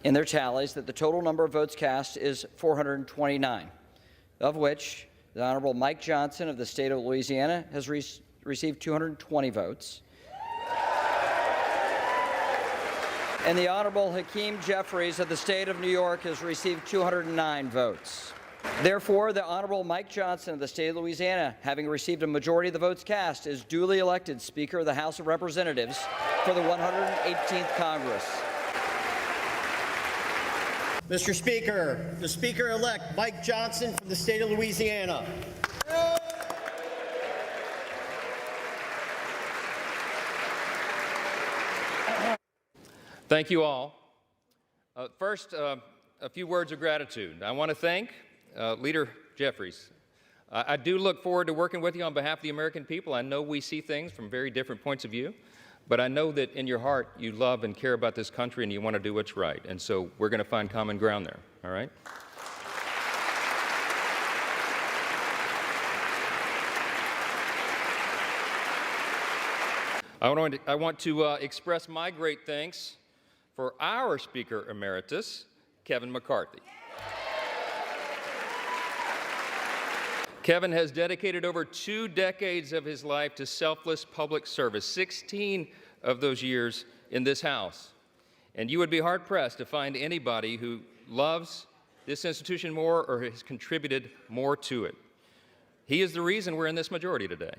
in their tallies that the total number of votes cast is 429, of which the Honorable Mike Johnson of the state of Louisiana has received 220 votes, and the Honorable Hakeem Jeffries of the state of New York has received 209 votes. Therefore, the Honorable Mike Johnson of the state of Louisiana, having received a majority of the votes cast, is duly elected Speaker of the House of Representatives for the 118th Congress. Mr. Speaker, the Speaker-elect Mike Johnson from the state of Louisiana. Thank you all. First, a few words of gratitude. I want to thank Leader Jeffries. I do look forward to working with you on behalf of the American people. I know we see things from very different points of view, but I know that in your heart you love and care about this country and you want to do what's right. And so we're going to find common ground there, all right? I want to express my great thanks for our Speaker Emeritus, Kevin McCarthy. Kevin has dedicated over 2 decades of his life to selfless public service, 16 of those years in this House. And you would be hard-pressed to find anybody who loves this institution more or has contributed more to it. He is the reason we're in this majority today.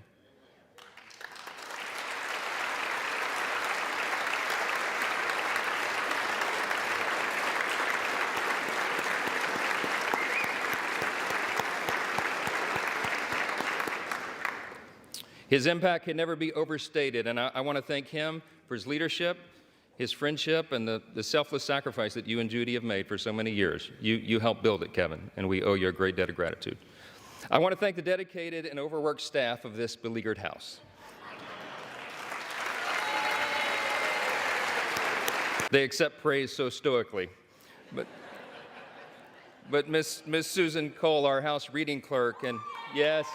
His impact can never be overstated, and I want to thank him for his leadership, his friendship, and the selfless sacrifice that you and Judy have made for so many years. You helped build it, Kevin, and we owe you a great debt of gratitude. I want to thank the dedicated and overworked staff of this beleaguered House. They accept praise so stoically. But Miss Susan Cole, our House reading clerk, and yes.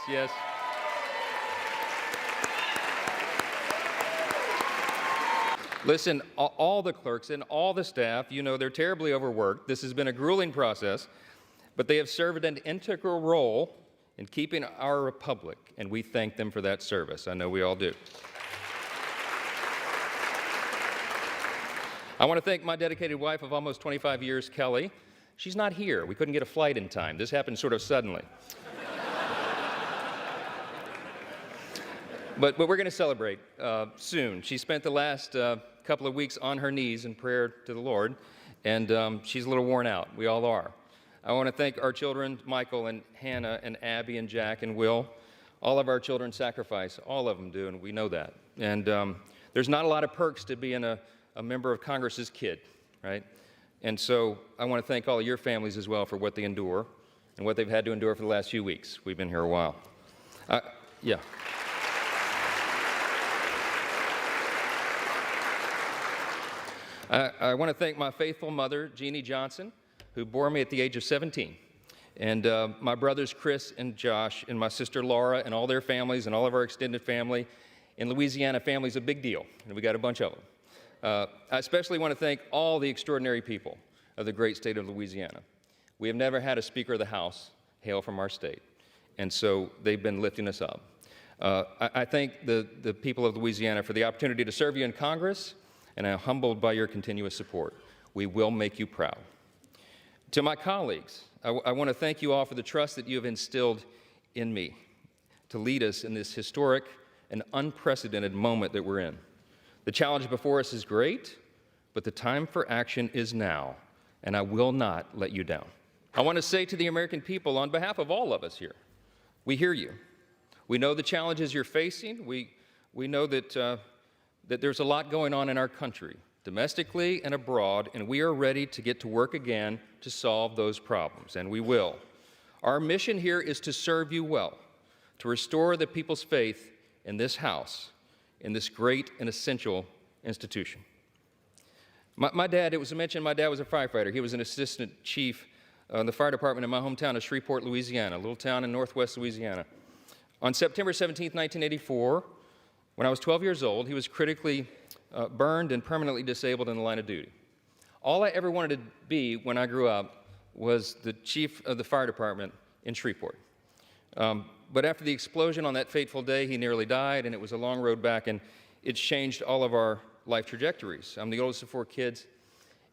Listen, all the clerks and all the staff, you know they're terribly overworked. This has been a grueling process, but they have served an integral role in keeping our republic, and we thank them for that service. I know we all do. I want to thank my dedicated wife of almost 25 years, Kelly. She's not here. We couldn't get a flight in time. This happened sort of suddenly. But we're going to celebrate soon. She spent the last couple of weeks on her knees in prayer to the Lord, and she's a little worn out. We all are. I want to thank our children, Michael and Hannah and Abby and Jack and Will. All of our children sacrifice. All of them do, and we know that. And there's not a lot of perks to being a member of Congress's kid, right? And so I want to thank all of your families as well for what they endure and what they've had to endure for the last few weeks. We've been here a while. Yeah. I want to thank my faithful mother, Jeannie Johnson, who bore me at the age of 17, and my brothers Chris and Josh, and my sister Laura, and all their families, and all of our extended family. In Louisiana, family's a big deal, and we got a bunch of them. I especially want to thank all the extraordinary people of the great state of Louisiana. We have never had a Speaker of the House hail from our state, and so they've been lifting us up. I thank the people of Louisiana for the opportunity to serve you in Congress, and I'm humbled by your continuous support. We will make you proud. To my colleagues, I want to thank you all for the trust that you have instilled in me to lead us in this historic and unprecedented moment that we're in. The challenge before us is great, but the time for action is now, and I will not let you down. I want to say to the American people, on behalf of all of us here, we hear you. We know the challenges you're facing. We know that there's a lot going on in our country, domestically and abroad, and we are ready to get to work again to solve those problems, and we will. Our mission here is to serve you well, to restore the people's faith in this House, in this great and essential institution. My dad, it was mentioned, my dad was a firefighter. He was an assistant chief in the fire department in my hometown of Shreveport, Louisiana, a little town in northwest Louisiana. On September 17, 1984, when I was 12 years old, he was critically burned and permanently disabled in the line of duty. All I ever wanted to be when I grew up was the chief of the fire department in Shreveport. But after the explosion on that fateful day, he nearly died, and it was a long road back, and it's changed all of our life trajectories. I'm the oldest of 4 kids,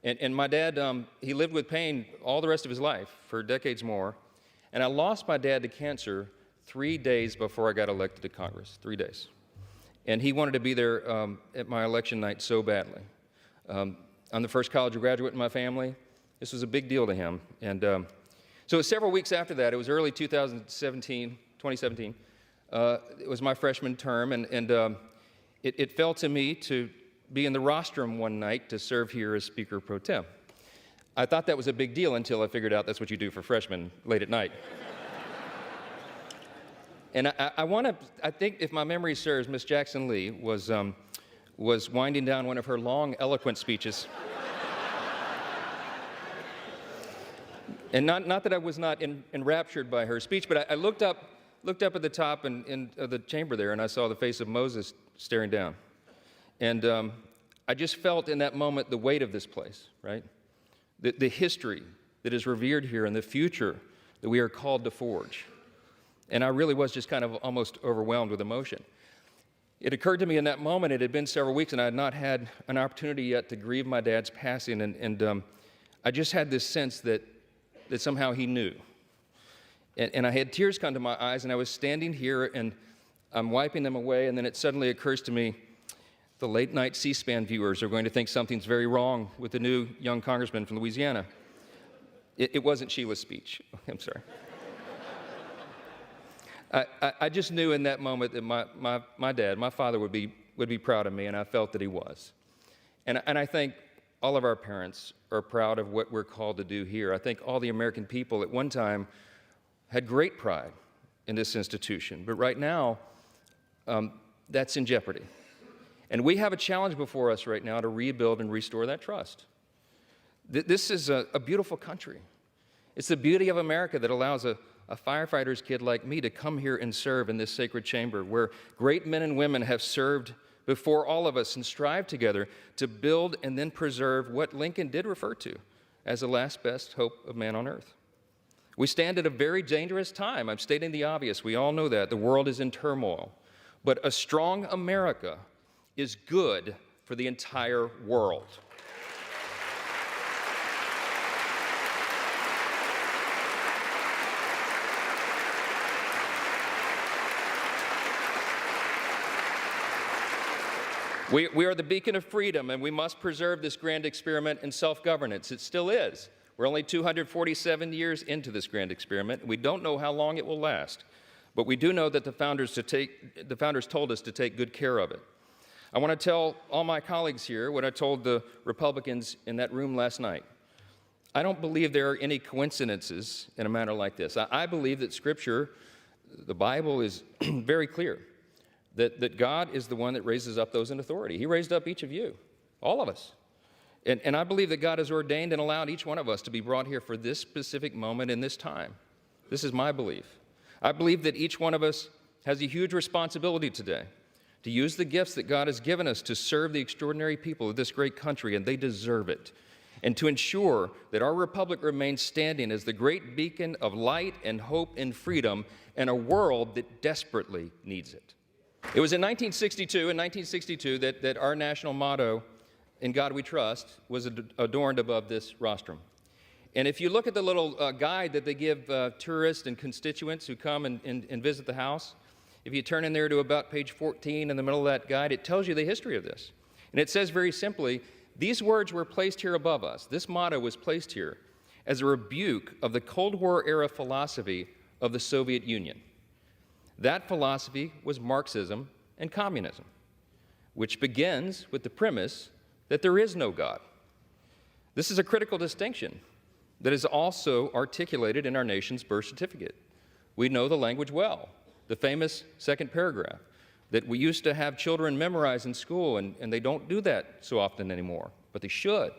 and my dad, he lived with pain all the rest of his life for decades more, and I lost my dad to cancer 3 days before I got elected to Congress, 3 days. And he wanted to be there at my election night so badly. I'm the first college graduate in my family. This was a big deal to him. And so it was several weeks after that. It was early 2017. It was my freshman term, and it fell to me to be in the rostrum one night to serve here as Speaker Pro Tem. I thought that was a big deal until I figured out that's what you do for freshmen late at night. And I think if my memory serves, Miss Jackson Lee was winding down one of her long, eloquent speeches. And not that I was not enraptured by her speech, but I looked up at the top of the chamber there, and I saw the face of Moses staring down. And I just felt in that moment the weight of this place, right? The history that is revered here and the future that we are called to forge. And I really was just kind of almost overwhelmed with emotion. It occurred to me in that moment, it had been several weeks, and I had not had an opportunity yet to grieve my dad's passing, and I just had this sense that somehow he knew. And I had tears come to my eyes, and I was standing here, and I'm wiping them away, and then it suddenly occurs to me, the late-night C-SPAN viewers are going to think something's very wrong with the new young congressman from Louisiana. It wasn't Sheila's speech. I'm sorry. I just knew in that moment that my dad, my father, would be proud of me, and I felt that he was. And I think all of our parents are proud of what we're called to do here. I think all the American people at one time had great pride in this institution, but right now, that's in jeopardy. And we have a challenge before us right now to rebuild and restore that trust. This is a beautiful country. It's the beauty of America that allows a firefighter's kid like me to come here and serve in this sacred chamber where great men and women have served before all of us and strive together to build and then preserve what Lincoln did refer to as the last best hope of man on earth. We stand at a very dangerous time. I'm stating the obvious. We all know that. The world is in turmoil. But a strong America is good for the entire world. We are the beacon of freedom, and we must preserve this grand experiment in self-governance. It still is. We're only 247 years into this grand experiment. We don't know how long it will last, but we do know that the founders told us to take good care of it. I want to tell all my colleagues here what I told the Republicans in that room last night. I don't believe there are any coincidences in a matter like this. I believe that Scripture, the Bible, is very clear. That God is the one that raises up those in authority. He raised up each of you, all of us. And I believe that God has ordained and allowed each one of us to be brought here for this specific moment in this time. This is my belief. I believe that each one of us has a huge responsibility today to use the gifts that God has given us to serve the extraordinary people of this great country, and they deserve it, and to ensure that our republic remains standing as the great beacon of light and hope and freedom in a world that desperately needs it. It was in 1962 that our national motto, "In God We Trust," was adorned above this rostrum. And if you look at the little guide that they give tourists and constituents who come and visit the house, if you turn in there to about page 14 in the middle of that guide, it tells you the history of this. And it says very simply, these words were placed here above us. This motto was placed here as a rebuke of the Cold War era philosophy of the Soviet Union. That philosophy was Marxism and communism, which begins with the premise that there is no God. This is a critical distinction that is also articulated in our nation's birth certificate. We know the language well, the famous second paragraph that we used to have children memorize in school, and they don't do that so often anymore, but they should.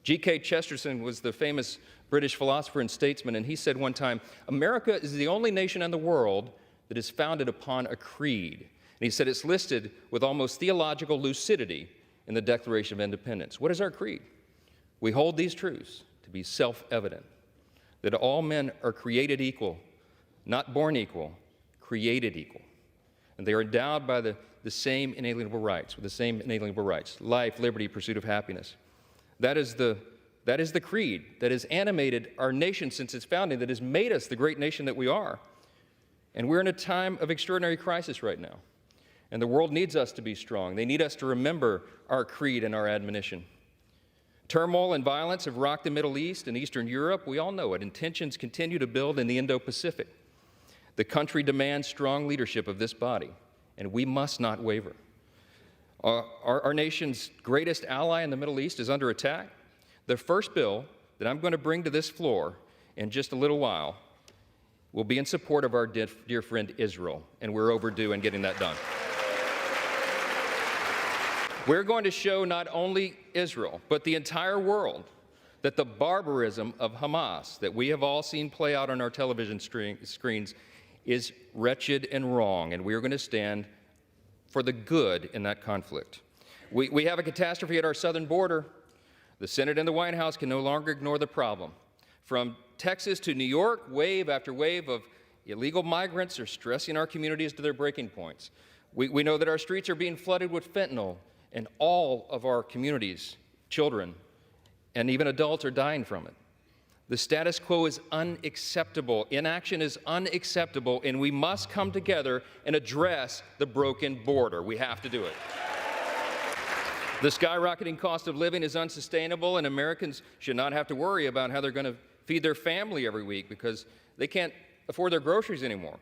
G.K. Chesterton was the famous British philosopher and statesman, and he said one time, "America is the only nation in the world that is founded upon a creed." And he said it's listed with almost theological lucidity in the Declaration of Independence. What is our creed? We hold these truths to be self-evident, that all men are created equal, not born equal, created equal. And they are endowed by the same inalienable rights, with the same inalienable rights: life, liberty, pursuit of happiness. That is the creed that has animated our nation since its founding, that has made us the great nation that we are. And we're in a time of extraordinary crisis right now. And the world needs us to be strong. They need us to remember our creed and our admonition. Turmoil and violence have rocked the Middle East and Eastern Europe. We all know it. And tensions continue to build in the Indo-Pacific. The country demands strong leadership of this body, and we must not waver. Our nation's greatest ally in the Middle East is under attack. The first bill that I'm going to bring to this floor in just a little while will be in support of our dear friend Israel, and we're overdue in getting that done. We're going to show not only Israel, but the entire world, that the barbarism of Hamas that we have all seen play out on our television screens is wretched and wrong, and we are going to stand for the good in that conflict. We have a catastrophe at our southern border. The Senate and the White House can no longer ignore the problem. From Texas to New York, wave after wave of illegal migrants are stressing our communities to their breaking points. We know that our streets are being flooded with fentanyl, and all of our communities, children, and even adults are dying from it. The status quo is unacceptable. Inaction is unacceptable, and we must come together and address the broken border. We have to do it. The skyrocketing cost of living is unsustainable, and Americans should not have to worry about how they're going to feed their family every week because they can't afford their groceries anymore.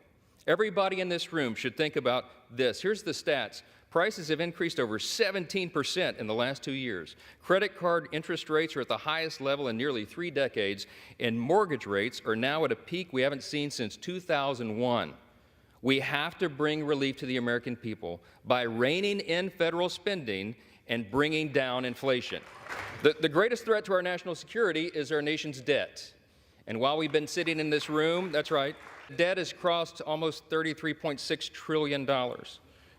Everybody in this room should think about this. Here's the stats. Prices have increased over 17% in the last 2 years. Credit card interest rates are at the highest level in nearly 3 decades, and mortgage rates are now at a peak we haven't seen since 2001. We have to bring relief to the American people by reining in federal spending and bringing down inflation. The greatest threat to our national security is our nation's debt. And while we've been sitting in this room, that's right, debt has crossed almost $33.6 trillion.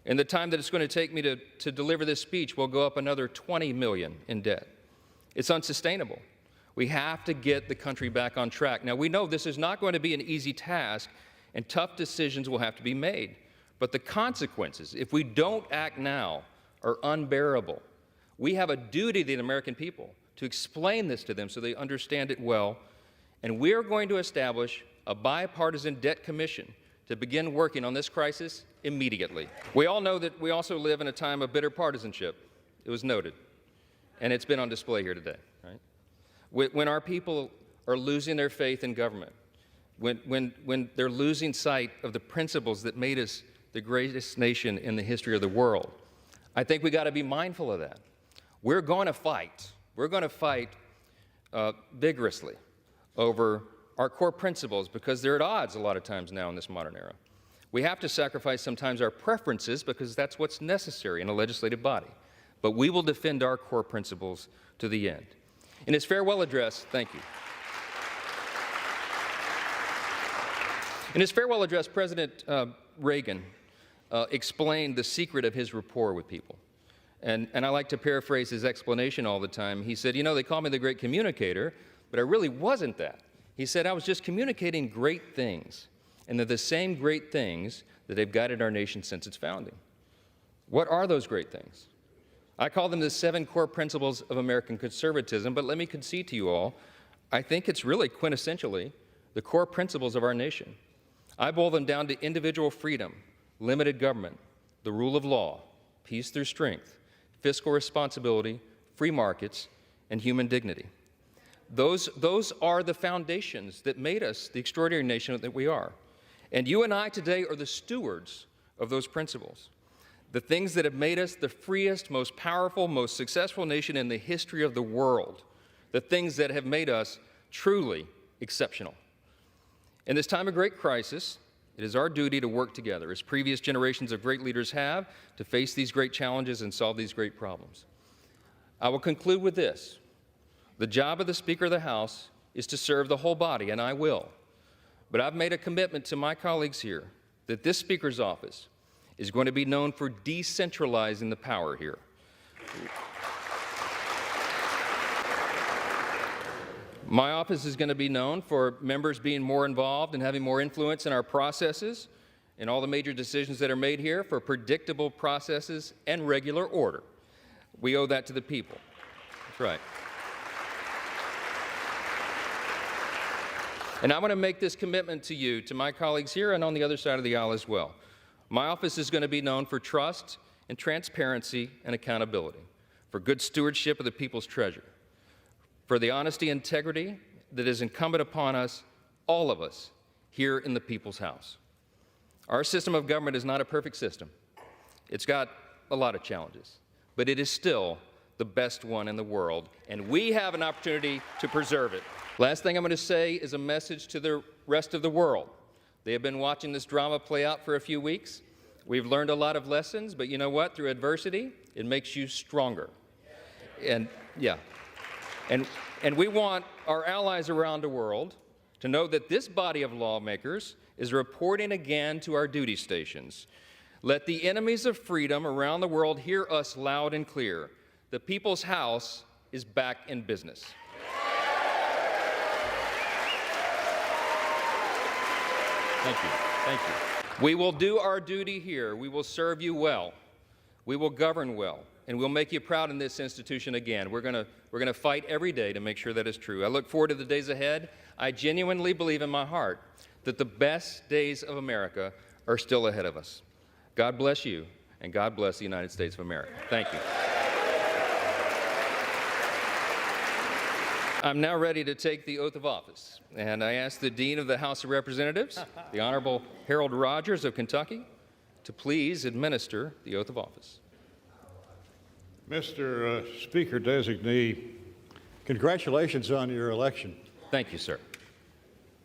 In the time that it's going to take me to deliver this speech, we'll go up another $20 million in debt. It's unsustainable. We have to get the country back on track. Now, we know this is not going to be an easy task, and tough decisions will have to be made. But the consequences, if we don't act now, are unbearable. We have a duty to the American people to explain this to them so they understand it well. And we are going to establish a bipartisan debt commission to begin working on this crisis immediately. We all know that we also live in a time of bitter partisanship. It was noted, and it's been on display here today, right? When our people are losing their faith in government, when they're losing sight of the principles that made us the greatest nation in the history of the world, I think we got to be mindful of that. We're going to fight. We're going to fight vigorously over our core principles because they're at odds a lot of times now in this modern era. We have to sacrifice sometimes our preferences because that's what's necessary in a legislative body. But we will defend our core principles to the end. In his farewell address, thank you. In his farewell address, President Reagan explained the secret of his rapport with people. And I like to paraphrase his explanation all the time. He said, you know, they call me the great communicator, but I really wasn't that. He said, I was just communicating great things, and they're the same great things that have guided our nation since its founding. What are those great things? I call them the 7 core principles of American conservatism, but let me concede to you all, I think it's really quintessentially the core principles of our nation. I boil them down to individual freedom, limited government, the rule of law, peace through strength, fiscal responsibility, free markets, and human dignity. Those are the foundations that made us the extraordinary nation that we are. And you and I today are the stewards of those principles. The things that have made us the freest, most powerful, most successful nation in the history of the world. The things that have made us truly exceptional. In this time of great crisis, it is our duty to work together, as previous generations of great leaders have, to face these great challenges and solve these great problems. I will conclude with this. The job of the Speaker of the House is to serve the whole body, and I will. But I've made a commitment to my colleagues here that this Speaker's office is going to be known for decentralizing the power here. My office is going to be known for members being more involved and having more influence in our processes and all the major decisions that are made here, for predictable processes and regular order. We owe that to the people. That's right. And I want to make this commitment to you, to my colleagues here and on the other side of the aisle as well. My office is going to be known for trust and transparency and accountability, for good stewardship of the people's treasure, for the honesty and integrity that is incumbent upon us, all of us, here in the people's house. Our system of government is not a perfect system. It's got a lot of challenges, but it is still the best one in the world, and we have an opportunity to preserve it. Last thing I'm going to say is a message to the rest of the world. They have been watching this drama play out for a few weeks. We've learned a lot of lessons, but you know what? Through adversity, it makes you stronger. And we want our allies around the world to know that this body of lawmakers is reporting again to our duty stations. Let the enemies of freedom around the world hear us loud and clear. The People's House is back in business. Thank you. Thank you. We will do our duty here. We will serve you well. We will govern well, and we'll make you proud in this institution again. We're going to fight every day to make sure that is true. I look forward to the days ahead. I genuinely believe in my heart that the best days of America are still ahead of us. God bless you, and God bless the United States of America. Thank you. I'm now ready to take the oath of office, and I ask the Dean of the House of Representatives, the Honorable Harold Rogers of Kentucky, to please administer the oath of office. Mr. Speaker Designee, congratulations on your election. Thank you, sir.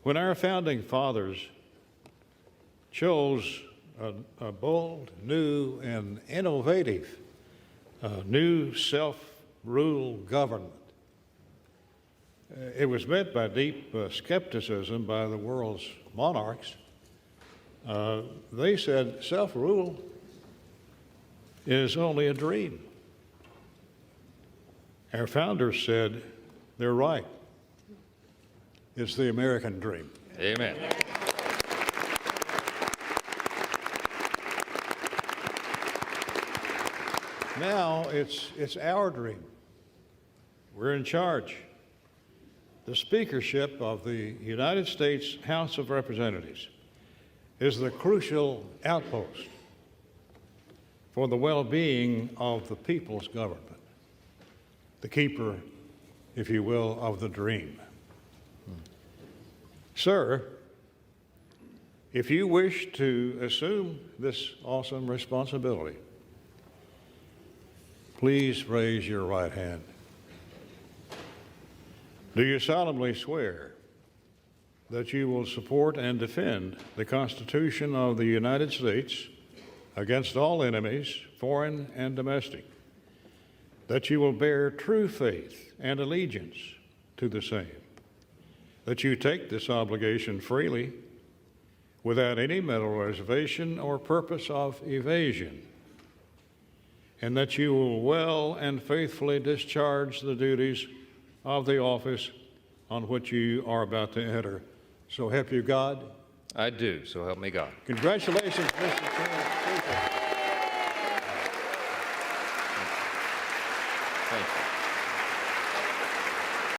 When our founding fathers chose a bold, new, and innovative new self-rule government, it was met by deep skepticism by the world's monarchs. They said self-rule is only a dream. Our founders said they're right. It's the American dream. Amen. Now it's our dream. We're in charge. The speakership of the United States House of Representatives is the crucial outpost for the well-being of the people's government, the keeper, if you will, of the dream. Sir, if you wish to assume this awesome responsibility, please raise your right hand. Do you solemnly swear that you will support and defend the Constitution of the United States against all enemies, foreign and domestic, that you will bear true faith and allegiance to the same, that you take this obligation freely without any mental reservation or purpose of evasion, and that you will well and faithfully discharge the duties of the office on which you are about to enter. So help you God? I do, so help me God. Congratulations, Mr. Speaker.